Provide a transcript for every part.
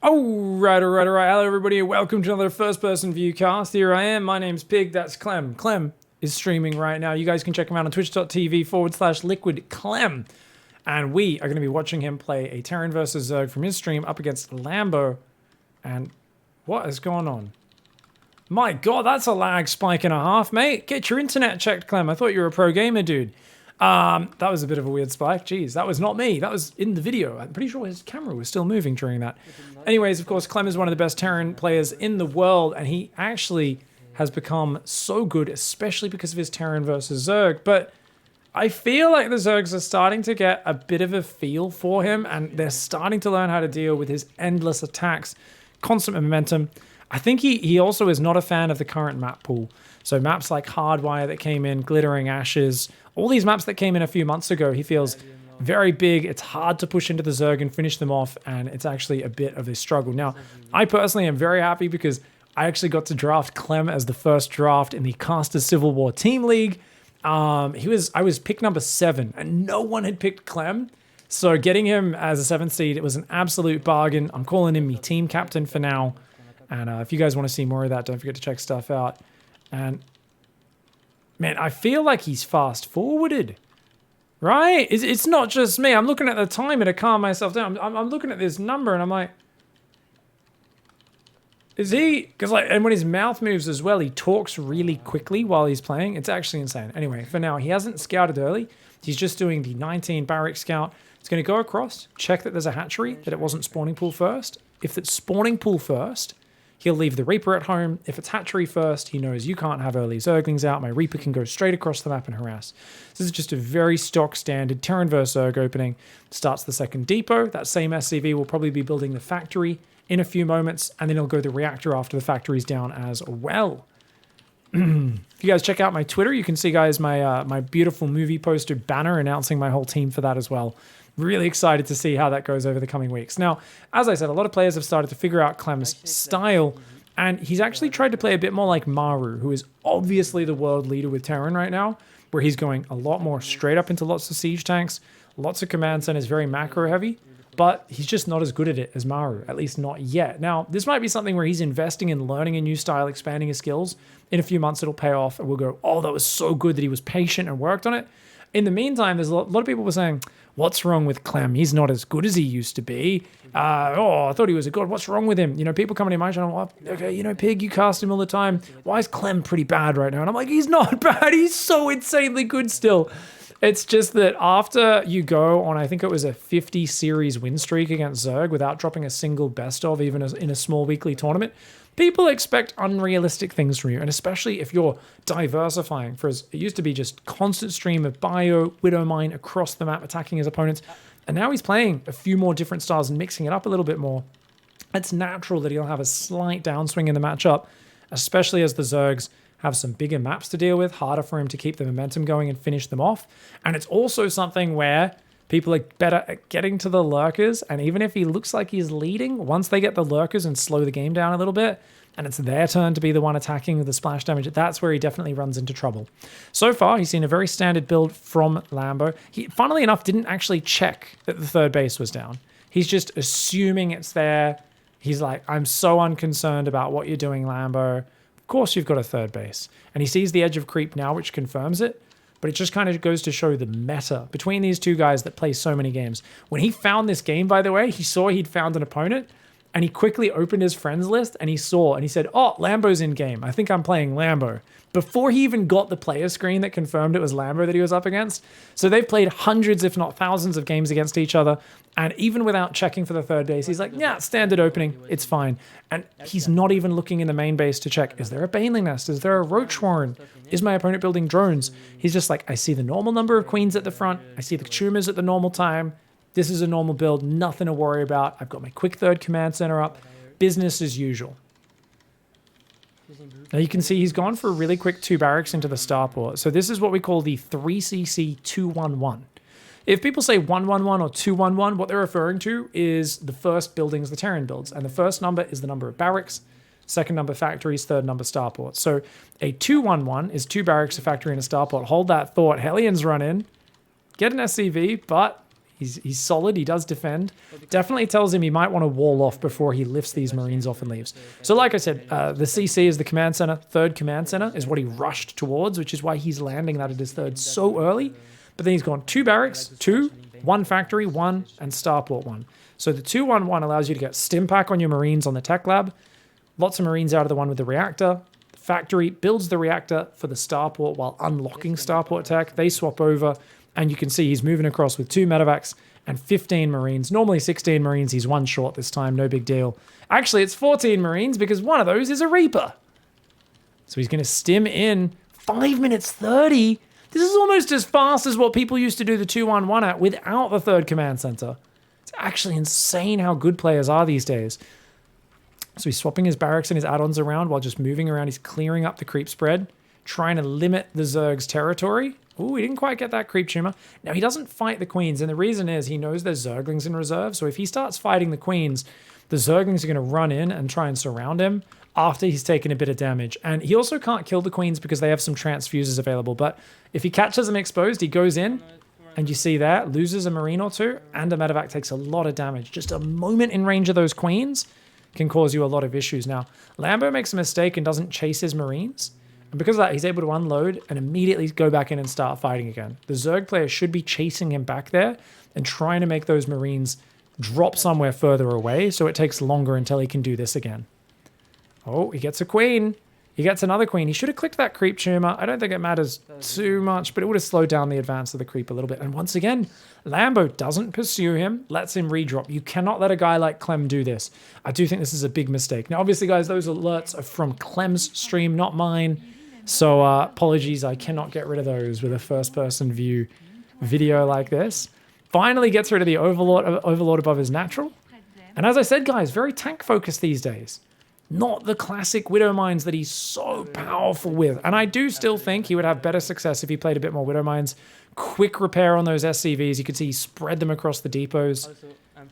Alright. Hello everybody, welcome to another first-person view cast. Here I am, my name's Pig, that's Clem. Clem is streaming right now. You guys can check him out on twitch.tv/liquidclem. And we are going to be watching him play a Terran versus Zerg from his stream up against Lambo. And what is going on? My god, that's a lag spike and a half, mate. Get your internet checked, Clem. I thought you were a pro gamer, dude. That was a bit of a weird spike. Jeez, that was not me. That was in the video. I'm pretty sure his camera was still moving during that. Anyways, of course, Clem is one of the best Terran players in the world, and he actually has become so good, especially because of his Terran versus Zerg. But I feel like the Zergs are starting to get a bit of a feel for him, and they're starting to learn how to deal with his endless attacks, constant momentum. I think he also is not a fan of the current map pool. So maps like Hardwire that came in, Glittering Ashes, all these maps that came in a few months ago, he feels very big. It's hard to push into the Zerg and finish them off, and it's actually a bit of a struggle. Now, I personally am very happy because I actually got to draft Clem as the first draft in the Caster Civil War Team League. I was pick number 7, and no one had picked Clem. So getting him as a 7th seed, it was an absolute bargain. I'm calling him my team captain for now. And if you guys want to see more of that, don't forget to check stuff out. And man, I feel like he's fast forwarded, right? It's not just me. I'm looking at the timer to calm myself down. I'm looking at this number and I'm like, is he? Because and when his mouth moves as well, he talks really quickly while he's playing. It's actually insane. Anyway, for now, he hasn't scouted early. He's just doing the 19 barrack scout. It's going to go across, check that there's a hatchery, that it wasn't spawning pool first. If it's spawning pool first, he'll leave the Reaper at home. If it's hatchery first, he knows you can't have early Zerglings out. My Reaper can go straight across the map and harass. This is just a very stock standard Terran vs Zerg opening. Starts the second depot. That same SCV will probably be building the factory in a few moments, and then he'll go the reactor after the factory's down as well. If you guys check out my Twitter, you can see, guys, my beautiful movie poster banner announcing my whole team for that as well. Really excited to see how that goes over the coming weeks. Now, as I said, a lot of players have started to figure out Clem's style, and he's actually tried to play a bit more like Maru, who is obviously the world leader with Terran right now, where he's going a lot more straight up into lots of siege tanks, lots of command centers, very macro heavy, but he's just not as good at it as Maru, at least not yet. Now, this might be something where he's investing in learning a new style, expanding his skills. In a few months, it'll pay off, and we'll go, oh, that was so good that he was patient and worked on it. In the meantime, there's a lot of people were saying, what's wrong with Clem? He's not as good as he used to be. I thought he was a god. What's wrong with him? You know, people coming in my channel, oh, okay, you know, Pig, you cast him all the time. Why is Clem pretty bad right now? And I'm like, he's not bad. He's so insanely good still. It's just that after you go on, I think it was a 50 series win streak against Zerg without dropping a single best of, even in a small weekly tournament, people expect unrealistic things from you, and especially if you're diversifying. For it used to be just constant stream of Bio, Widowmine across the map, attacking his opponents, and now he's playing a few more different styles and mixing it up a little bit more. It's natural that he'll have a slight downswing in the matchup, especially as the Zergs have some bigger maps to deal with, harder for him to keep the momentum going and finish them off. And it's also something where people are better at getting to the lurkers, and even if he looks like he's leading, once they get the lurkers and slow the game down a little bit, and it's their turn to be the one attacking with the splash damage, that's where he definitely runs into trouble. So far, he's seen a very standard build from Lambo. He, funnily enough, didn't actually check that the third base was down. He's just assuming it's there. He's like, I'm so unconcerned about what you're doing, Lambo. Of course you've got a third base. And he sees the edge of creep now, which confirms it. But it just kind of goes to show the meta between these two guys that play so many games. When he found this game, by the way, he saw he'd found an opponent, and he quickly opened his friends list, and he said, oh, Lambo's in game. I think I'm playing Lambo. Before he even got the player screen that confirmed it was Lambo that he was up against. So they've played hundreds, if not thousands, of games against each other. And even without checking for the third base, he's like, yeah, standard opening, it's fine. And he's not even looking in the main base to check, is there a Baneling Nest? Is there a Roach Warren? Is my opponent building drones? He's just like, I see the normal number of queens at the front. I see the tumors at the normal time. This is a normal build, nothing to worry about. I've got my quick third command center up. Business as usual. Now you can see he's gone for a really quick 2 barracks into the starport. So this is what we call the 3cc 211. If people say 111 or 211, what they're referring to is the first buildings the Terran builds. And the first number is the number of barracks, second number factories, third number starports. So a 211 is 2 barracks, a factory, and a starport. Hold that thought. Hellions run in, get an SCV, but He's solid. He does defend. Definitely tells him he might want to wall off before he lifts these Marines off and leaves. So like I said, the CC is the command center. Third command center is what he rushed towards, which is why he's landing that at his third so early. But then he's gone 2 barracks, 2, 1 factory, 1, and starport 1. So the 2-1-1 allows you to get stim pack on your Marines on the tech lab. Lots of Marines out of the one with the reactor. The factory builds the reactor for the starport while unlocking starport tech. They swap over, and you can see he's moving across with 2 medevacs and 15 Marines. Normally 16 Marines. He's 1 short this time. No big deal. Actually, it's 14 Marines because one of those is a Reaper. So he's going to stim in 5 minutes 30. This is almost as fast as what people used to do the 2-1-1 at without the third command center. It's actually insane how good players are these days. So he's swapping his barracks and his add-ons around while just moving around. He's clearing up the creep spread, trying to limit the Zerg's territory. Ooh, he didn't quite get that creep tumor. Now, he doesn't fight the queens, and the reason is he knows there's Zerglings in reserve. So if he starts fighting the queens, the Zerglings are going to run in and try and surround him after he's taken a bit of damage. And he also can't kill the queens because they have some transfuses available. But if he catches them exposed, he goes in, and you see that, loses a Marine or 2, and a medevac takes a lot of damage. Just a moment in range of those queens can cause you a lot of issues. Now, Lambo makes a mistake and doesn't chase his Marines. And because of that, he's able to unload and immediately go back in and start fighting again. The Zerg player should be chasing him back there and trying to make those Marines drop somewhere further away so it takes longer until he can do this again. Oh, he gets a queen. He gets another queen. He should have clicked that creep tumor. I don't think it matters too much, but it would have slowed down the advance of the creep a little bit. And once again, Lambo doesn't pursue him, lets him redrop. You cannot let a guy like Clem do this. I do think this is a big mistake. Now, obviously, guys, those alerts are from Clem's stream, not mine. So apologies, I cannot get rid of those with a first-person view video like this. Finally gets rid of the Overlord above his natural. And as I said, guys, very tank-focused these days. Not the classic Widow Mines that he's so powerful with. And I do still think he would have better success if he played a bit more Widow Mines. Quick repair on those SCVs. You can see he spread them across the depots.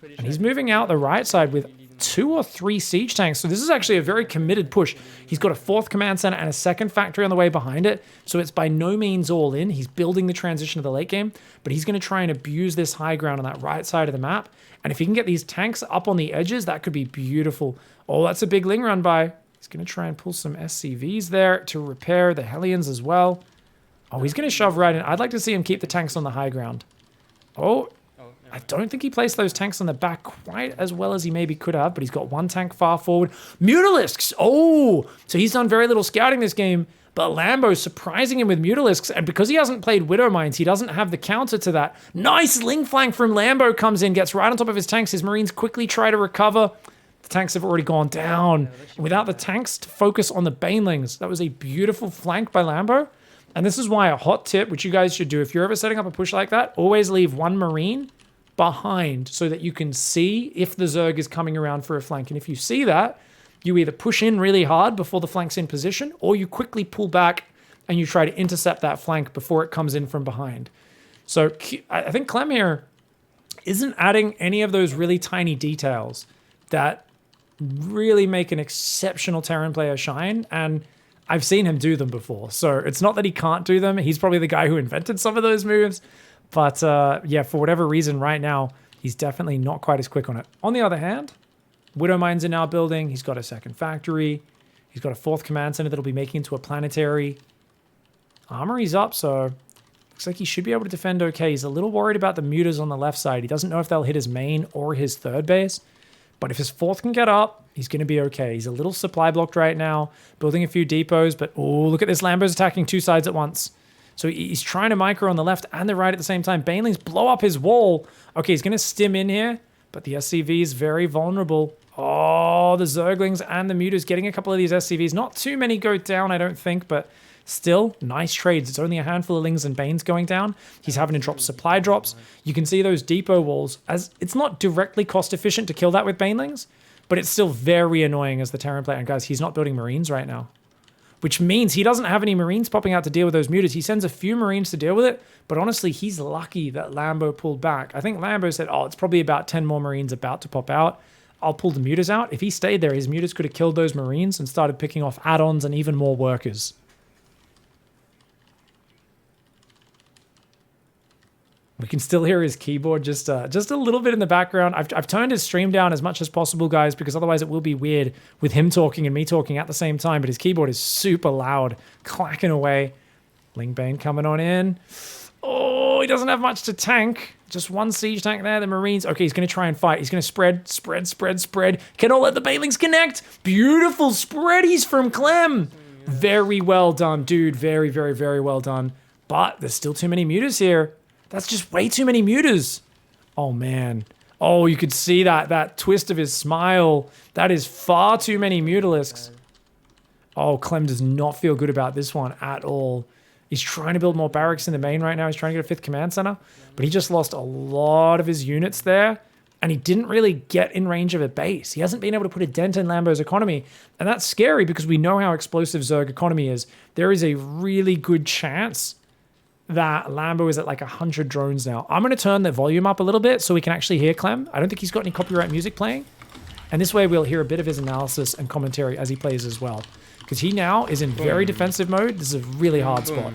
And he's moving out the right side with 2 or 3 siege tanks. So this is actually a very committed push. He's got a 4th command center and a 2nd factory on the way behind it. So it's by no means all in. He's building the transition to the late game. But he's going to try and abuse this high ground on that right side of the map. And if he can get these tanks up on the edges, that could be beautiful. Oh, that's a big Ling run by. He's going to try and pull some SCVs there to repair the Hellions as well. Oh, he's going to shove right in. I'd like to see him keep the tanks on the high ground. Oh, I don't think he placed those tanks on the back quite as well as he maybe could have, but he's got 1 tank far forward. Mutalisks! Oh! So he's done very little scouting this game, but Lambo's surprising him with Mutalisks, and because he hasn't played Widow Mines, he doesn't have the counter to that. Nice Ling flank from Lambo comes in, gets right on top of his tanks. His Marines quickly try to recover. The tanks have already gone down. And without the tanks to focus on the Banelings, that was a beautiful flank by Lambo. And this is why a hot tip, which you guys should do, if you're ever setting up a push like that, always leave 1 Marine behind so that you can see if the Zerg is coming around for a flank. And if you see that, you either push in really hard before the flank's in position, or you quickly pull back and you try to intercept that flank before it comes in from behind. So I think Clem here isn't adding any of those really tiny details that really make an exceptional Terran player shine, and I've seen him do them before. So it's not that he can't do them. He's probably the guy who invented some of those moves. But yeah, for whatever reason right now, he's definitely not quite as quick on it. On the other hand, Widow Mines are now building. He's got a 2nd factory. He's got a 4th command center that'll be making into a planetary. Armory's up, so looks like he should be able to defend okay. He's a little worried about the Mutas on the left side. He doesn't know if they'll hit his main or his 3rd base. But if his 4th can get up, he's going to be okay. He's a little supply blocked right now, building a few depots. But oh, look at this. Lambo's attacking 2 sides at once. So he's trying to micro on the left and the right at the same time. Banelings blow up his wall. Okay, he's going to stim in here, but the SCV is very vulnerable. Oh, the Zerglings and the Mutas getting a couple of these SCVs. Not too many go down, I don't think, but still, nice trades. It's only a handful of Lings and Banes going down. He's having to drop supply drops. You can see those depot walls. As it's not directly cost efficient to kill that with Banelings, but it's still very annoying as the Terran player. And guys, he's not building Marines right now, which means he doesn't have any Marines popping out to deal with those Mutas. He sends a few Marines to deal with it, but honestly, he's lucky that Lambo pulled back. I think Lambo said, oh, it's probably about 10 more Marines about to pop out. I'll pull the Mutas out. If he stayed there, his Mutas could have killed those Marines and started picking off add-ons and even more workers. We can still hear his keyboard just a little bit in the background. I've turned his stream down as much as possible, guys, because otherwise it will be weird with him talking and me talking at the same time. But his keyboard is super loud, clacking away. Lingbane coming on in. Oh, he doesn't have much to tank. Just one siege tank there. The Marines. Okay, he's going to try and fight. He's going to spread. Cannot let the Banelings connect. Beautiful spreadies from Clem. Very well done, dude. Very, very, very well done. But there's still too many mutas here. That's just way too many mutas. Oh, man. Oh, you could see that twist of his smile. That is far too many mutalisks. Oh, Clem does not feel good about this one at all. He's trying to build more barracks in the main right now. He's trying to get a 5th command center. But he just lost a lot of his units there. And he didn't really get in range of a base. He hasn't been able to put a dent in Lambo's economy. And that's scary because we know how explosive Zerg economy is. There is a really good chance that Lambo is at like 100 drones now. I'm going to turn the volume up a little bit so we can actually hear Clem. I don't think he's got any copyright music playing. And this way we'll hear a bit of his analysis and commentary as he plays as well. Because he now is in very defensive mode. This is a really hard spot.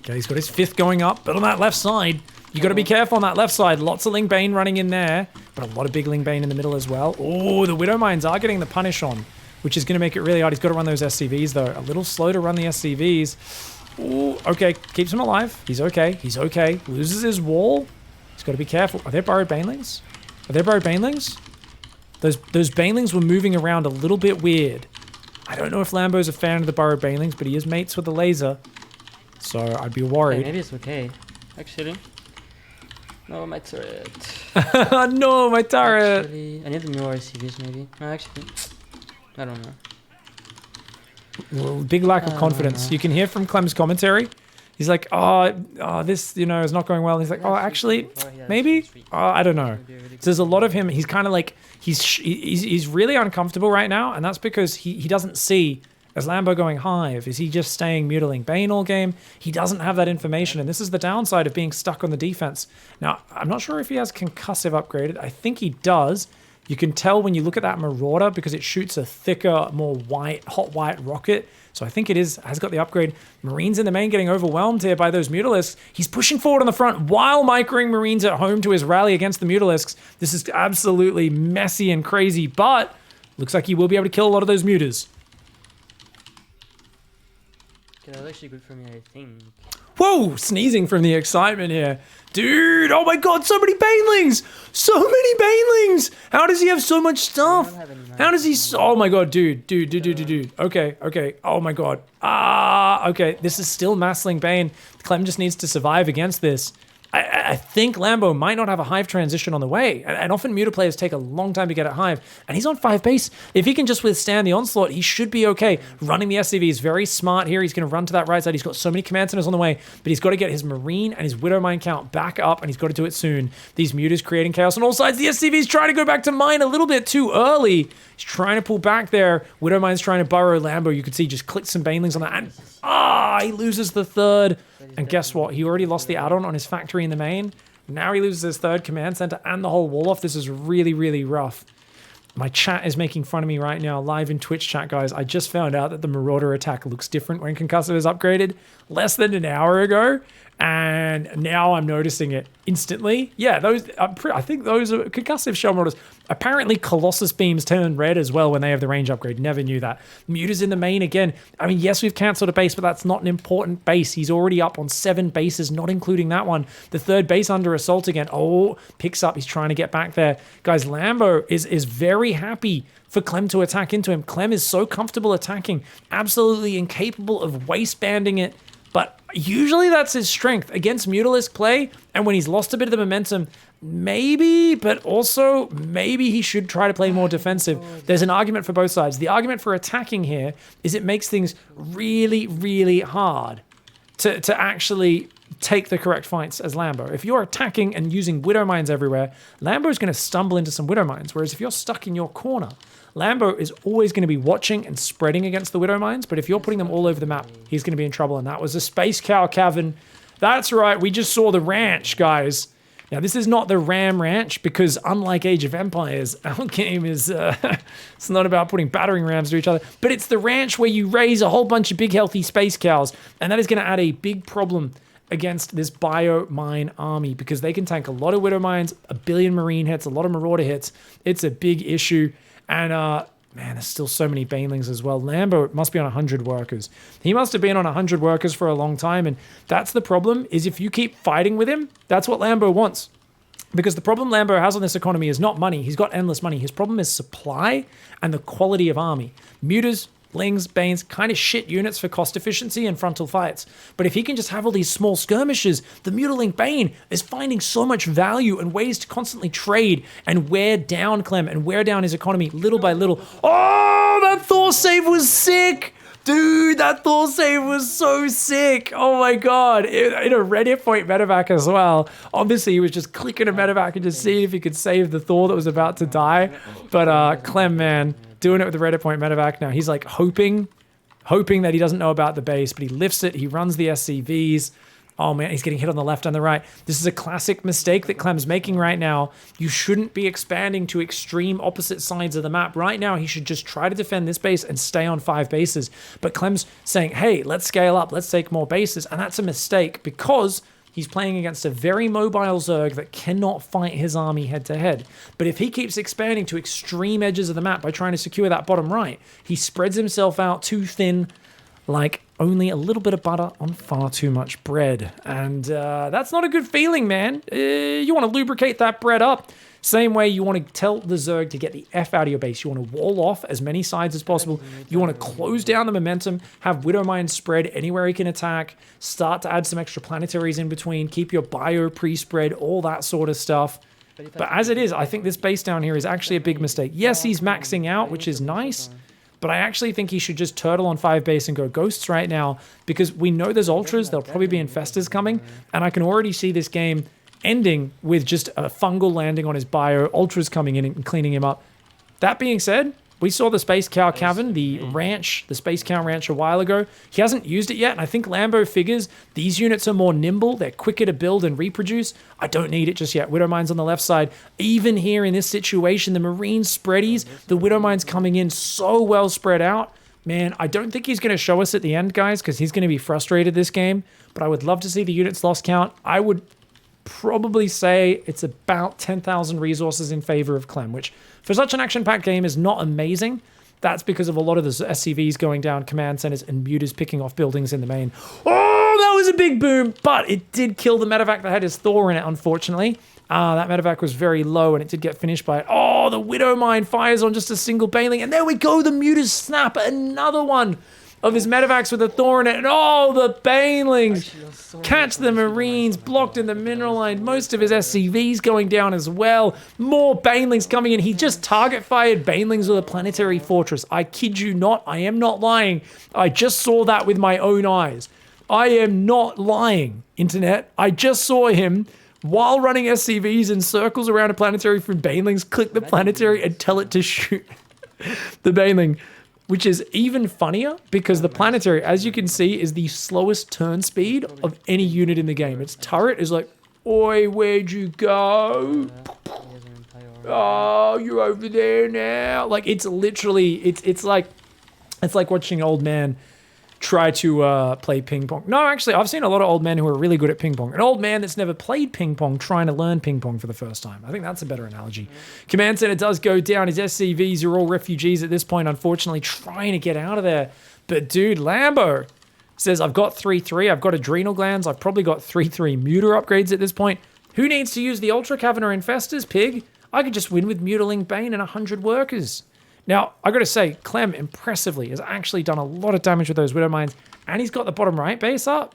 Okay, he's got his 5th going up, but on that left side, you got to be careful on that left side. Lots of Lingbane running in there, but a lot of big Lingbane in the middle as well. Oh, the Widow Mines are getting the punish on, which is going to make it really hard. He's got to run those SCVs, though. A little slow to run the SCVs. Oh, okay. Keeps him alive. He's okay. He's okay. Loses his wall. He's got to be careful. Are there burrowed Banelings? Are there burrowed Banelings? Those Banelings were moving around a little bit weird. I don't know if Lambo's a fan of the burrowed Banelings, but he is mates with the laser. So I'd be worried. Hey, maybe it's okay, actually. No, my turret. No, my turret. Actually, I need more CVs maybe. No, actually, I don't know. Well, big lack of confidence. You can hear from Clem's commentary. He's like, this, is not going well. And he's like, actually, maybe? I don't know. So there's a lot of him. He's kind of like, he's really uncomfortable right now. And that's because he doesn't see, as Lambo going Hive, is he just staying Mutiling Bane all game? He doesn't have that information. And this is the downside of being stuck on the defense. Now, I'm not sure if he has concussive upgraded. I think he does. You can tell when you look at that Marauder because it shoots a thicker, more hot white rocket. So I think it has got the upgrade. Marines in the main getting overwhelmed here by those Mutalisks. He's pushing forward on the front while microing Marines at home to his rally against the Mutalisks. This is absolutely messy and crazy, but looks like he will be able to kill a lot of those Mutas. Okay, that's actually good for me, I think. Whoa, sneezing from the excitement here. Dude, oh my god, so many Banelings! So many Banelings! How does he have so much stuff? How does he... Oh my god, dude. Okay. Oh my god. Okay. This is still Massling Bane. Clem just needs to survive against this. I think Lambo might not have a Hive transition on the way. And often Muta players take a long time to get at Hive. And he's on 5 base. If he can just withstand the onslaught, he should be okay. Running the SCV is very smart here. He's going to run to that right side. He's got so many command centers on the way. But he's got to get his Marine and his Widow Mine count back up. And he's got to do it soon. These Mutas creating chaos on all sides. The SCV is trying to go back to mine a little bit too early. He's trying to pull back there. Widow Mine's trying to burrow Lambo. You could see just click some Banelings on that. And he loses the 3rd. And guess what? He already lost the add-on on his factory in the main. Now he loses his 3rd command center and the whole wall off. This is really, really rough. My chat is making fun of me right now, live in Twitch chat, guys. I just found out that the Marauder attack looks different when concussive is upgraded less than an hour ago. And now I'm noticing it instantly. Yeah, I think those are concussive shell marauders. Apparently, Colossus beams turn red as well when they have the range upgrade. Never knew that. Mutas in the main again. I mean, yes, we've cancelled a base, but that's not an important base. He's already up on 7 bases, not including that one. The 3rd base under assault again. Oh, picks up. He's trying to get back there. Guys, Lambo is very happy for Clem to attack into him. Clem is so comfortable attacking, absolutely incapable of waistbanding it. But usually that's his strength against Mutalisk play. And when he's lost a bit of the momentum, maybe, but also maybe he should try to play more defensive. There's an argument for both sides. The argument for attacking here is it makes things really, really hard to actually take the correct fights as Lambo. If you're attacking and using Widow Mines everywhere, Lambo's going to stumble into some Widow Mines. Whereas if you're stuck in your corner, Lambo is always going to be watching and spreading against the Widow Mines, but if you're putting them all over the map, he's going to be in trouble, and that was a Space Cow Cavern. That's right, we just saw the ranch, guys. Now, this is not the Ram Ranch because unlike Age of Empires, our game is, it's not about putting battering rams to each other, but it's the ranch where you raise a whole bunch of big healthy space cows, and that is going to add a big problem against this bio mine army because they can tank a lot of Widow Mines, a billion Marine hits, a lot of Marauder hits. It's a big issue, and man, there's still so many Banelings as well. Lambo must be on 100 workers. He must have been on 100 workers for a long time, and that's the problem, is if you keep fighting with him, that's what Lambo wants. Because the problem Lambo has on this economy is not money. He's got endless money. His problem is supply and the quality of army. Mutas, Lings, Banes, kind of shit units for cost efficiency and frontal fights. But if he can just have all these small skirmishes, the Mutaling Bane is finding so much value and ways to constantly trade and wear down Clem and wear down his economy little by little. Oh, that Thor save was sick! Dude, that Thor save was so sick. Oh my God. In a red hit point medevac as well. Obviously, he was just clicking a medevac and just seeing if he could save the Thor that was about to die. But Clem, man, doing it with the red hit point medevac now. He's like hoping that he doesn't know about the base, but he lifts it. He runs the SCVs. Oh man, he's getting hit on the left and the right. This is a classic mistake that Clem's making right now. You shouldn't be expanding to extreme opposite sides of the map. Right now, he should just try to defend this base and stay on 5 bases. But Clem's saying, hey, let's scale up. Let's take more bases. And that's a mistake because he's playing against a very mobile Zerg that cannot fight his army head to head. But if he keeps expanding to extreme edges of the map by trying to secure that bottom right, he spreads himself out too thin, like only a little bit of butter on far too much bread. And that's not a good feeling, man. You want to lubricate that bread up. Same way you want to tell the Zerg to get the F out of your base. You want to wall off as many sides as possible. You want to close down the momentum, have Widow Mine spread anywhere he can attack, start to add some extra planetaries in between, keep your bio pre-spread, all that sort of stuff. But as it is, I think this base down here is actually a big mistake. Yes, he's maxing out, which is nice, but I actually think he should just turtle on 5 base and go Ghosts right now because we know there's Ultras, there'll probably be Infestors coming, and I can already see this game ending with just a fungal landing on his bio, Ultras coming in and cleaning him up. That being said, we saw the Space Cow Cavern, the ranch, the Space Cow Ranch a while ago. He hasn't used it yet, and I think Lambo figures these units are more nimble, they're quicker to build and reproduce. I don't need it just yet. Widow Mine's on the left side. Even here in this situation, the Marine spreadies, the Widow Mine's coming in so well spread out. Man, I don't think he's going to show us at the end, guys, because he's going to be frustrated this game, but I would love to see the units lost count. I would probably say it's about 10,000 resources in favor of Clem, which for such an action-packed game is not amazing. That's because of a lot of the SCVs going down command centers and Mutas picking off buildings in the main. Oh, that was a big boom, but it did kill the medevac that had his Thor in it, unfortunately. That medevac was very low and it did get finished by it. Oh, the Widow Mine fires on just a single Baneling, and there we go, the Mutas snap another one of his medevacs with a Thor in it, and oh, the Banelings catch the Marines, blocked in the mineral line, most of his SCVs going down as well, more Banelings coming in. He just target fired Banelings with a planetary fortress. I kid you not, I am not lying. I just saw that with my own eyes. I am not lying, internet. I just saw him, while running SCVs in circles around a planetary from Banelings, click the planetary and tell it to shoot the Baneling. Which is even funnier because the planetary, as you can see, is the slowest turn speed of any unit in the game. Its turret is like, oi, where'd you go? Oh, you're over there now. Like, it's literally, it's like watching an old man try to play ping pong. No, actually, I've seen a lot of old men who are really good at ping pong. An old man that's never played ping pong trying to learn ping pong for the first time. I think that's a better analogy. Command center does go down. His SCVs are all refugees at this point, unfortunately, trying to get out of there. But dude, Lambo says, I've got 3-3. I've got adrenal glands. I've probably got 3-3 Muta upgrades at this point. Who needs to use the Ultra Cavern or Infestors, pig? I could just win with Mutaling Bane and 100 workers. Now, I got to say, Clem, impressively, has actually done a lot of damage with those Widow Mines, and he's got the bottom right base up.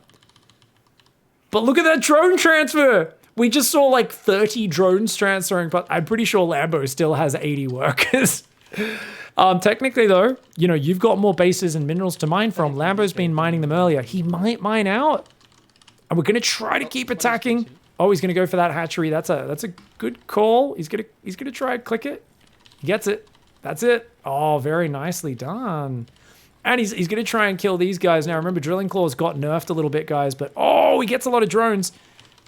But look at that drone transfer! We just saw like 30 drones transferring, but I'm pretty sure Lambo still has 80 workers. Technically, though, you know, you've got more bases and minerals to mine from. Lambo's been mining them earlier. He might mine out. And we're going to try to keep attacking. Oh, he's going to go for that hatchery. That's a good call. He's going to try and click it. He gets it. That's it. Oh, very nicely done. And he's going to try and kill these guys. Now, remember, Drilling Claws got nerfed a little bit, guys. But, oh, he gets a lot of drones.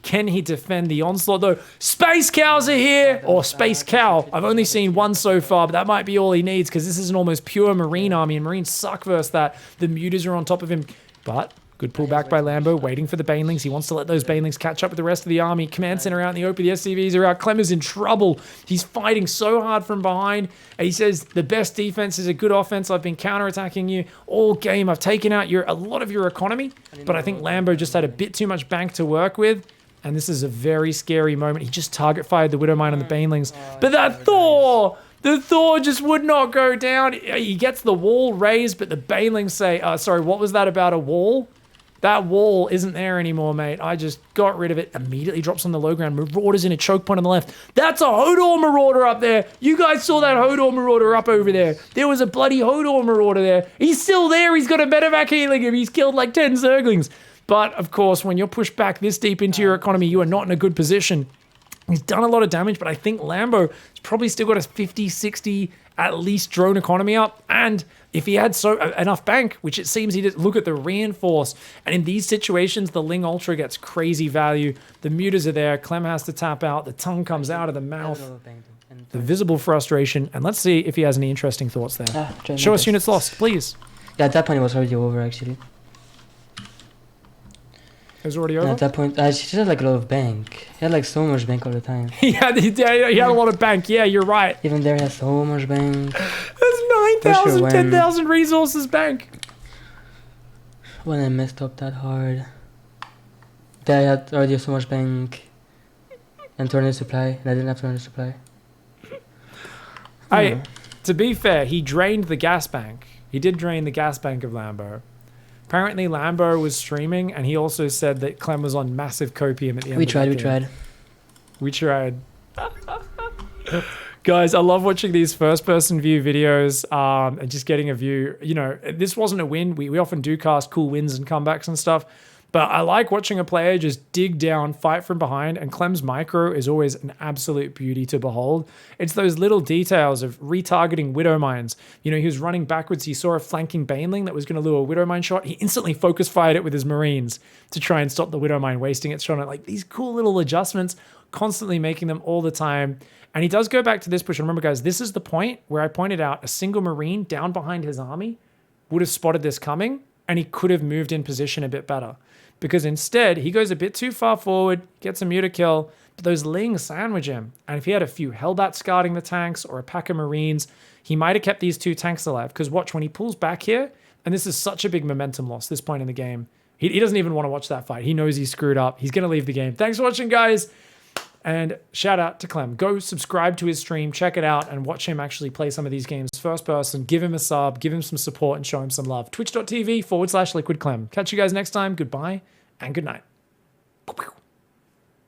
Can he defend the onslaught though? Space cows are here, or space cow. I've only seen one so far, but that might be all he needs because this is an almost pure marine army, and marines suck versus that. The mutas are on top of him, but good pullback by Lambo, waiting for the banelings. He wants to let those banelings catch up with the rest of the army. Command center out in the open. The SCVs are out. Clem is in trouble. He's fighting so hard from behind. And he says, the best defense is a good offense. I've been counterattacking you all game. I've taken out a lot of your economy, but I think Lambo just had a bit too much bank to work with. And this is a very scary moment. He just target fired the Widow Mine on the banelings. But that Thor... The Thor just would not go down. He gets the wall raised, but the banelings say, sorry, what was that about a wall? That wall isn't there anymore, mate. I just got rid of it. Immediately drops on the low ground. Marauder's in a choke point on the left. That's a Hodor Marauder up there. You guys saw that Hodor Marauder up over there. There was a bloody Hodor Marauder there. He's still there. He's got a medevac healing him. He's killed like 10 Zerglings. But, of course, when you're pushed back this deep into your economy, you are not in a good position. He's done a lot of damage, but I think Lambo has probably still got a 50, 60, at least drone economy up. And if he had enough bank, which it seems he did, look at the reinforce. And in these situations, the Ling Ultra gets crazy value. The mutas are there. Clem has to tap out. The tongue comes out of the mouth. The visible frustration. And let's see if he has any interesting thoughts there. Show us units lost, please. Yeah, at that point it was already over, actually. It was already over? At that point, she just had like a lot of bank. He had like so much bank all the time. he had a lot of bank. Yeah, you're right. Even there, he has so much bank. That's 9,000, 10,000 resources bank. When I messed up that hard. There I had already so much bank. And tornado supply. And I didn't have tornado supply. To be fair, he drained the gas bank. He did drain the gas bank of Lambo. Apparently, Lambo was streaming, and he also said that Clem was on massive copium at the end. We tried. Guys, I love watching these first-person view videos and just getting a view. You know, this wasn't a win. We often do cast cool wins and comebacks and stuff. But I like watching a player just dig down, fight from behind, and Clem's micro is always an absolute beauty to behold. It's those little details of retargeting Widow Mines. You know, he was running backwards, he saw a flanking Baneling that was going to lure a Widow Mine shot. He instantly focus fired it with his Marines to try and stop the Widow Mine wasting its shot on it. Like these cool little adjustments, constantly making them all the time. And he does go back to this push. And remember, guys, this is the point where I pointed out a single Marine down behind his army would have spotted this coming, and he could have moved in position a bit better. Because instead, he goes a bit too far forward, gets a muta kill, but those Lings sandwich him. And if he had a few Hellbats guarding the tanks or a pack of Marines, he might have kept these two tanks alive. Because watch, when he pulls back here, and this is such a big momentum loss, this point in the game, he doesn't even want to watch that fight. He knows he's screwed up. He's going to leave the game. Thanks for watching, guys. And shout out to Clem. Go subscribe to his stream, check it out, and watch him actually play some of these games first person. Give him a sub, give him some support, and show him some love. Twitch.tv/LiquidClem. Catch you guys next time. Goodbye and good night.